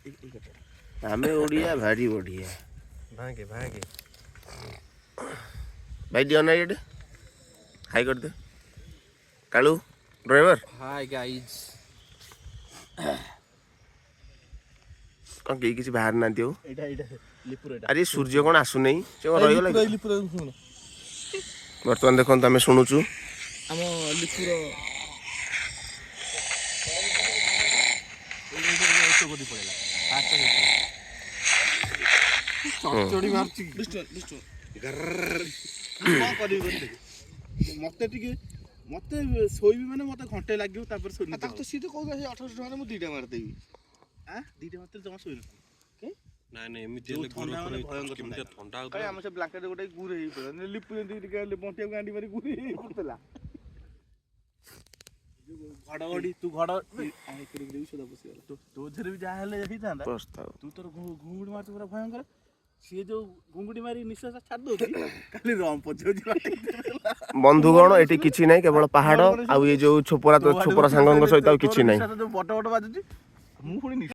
आमे ओडिया भारी बढ़िया भागे भागे भाई दियो ना ये हाई कर दे कालू ड्राइवर हाय गाइस कौन कहीं किसी बाहर ना दियो एटा एटा लिपुर एटा अरे सूर्य कौन आसु नहीं से रही गला लिपुर सुन वर्तमान देखो आम शुणुचु हम लिपुर कोडी पड़ेला चोड़ी मारची दुष्ट मते टिके मते सोईबी माने मते घंटे लागियो तापर सोनी ता तो सीधे कहू 1800 टका मु दीटा मार देबी आ दीटा मारते जमा सोई के ना ना एमिति ले घर पर केमिति ठंडा होता हम से ब्लैंकेट गोटे गुरे ही पड़े लिपु टिके बंटिया गांडी मारी गुरे ही पड़तला घड़घड़ी तू घड़ आई कर देबी सदा बसी गला तो झरे भी जा हेले यही थांदा प्रस्ताव तू तोर घुंगुड़ी मारते पूरा भयंकर सी जो घुंगुड़ी मारी निश्वास छाड़ दोती खाली रम पछो बंधुगण एटी किछि नै केवल पहाड़ आ ये जो छोपरा तो छोपरा सांगन सहित किछि नै बट बट बाजुची मु पुणी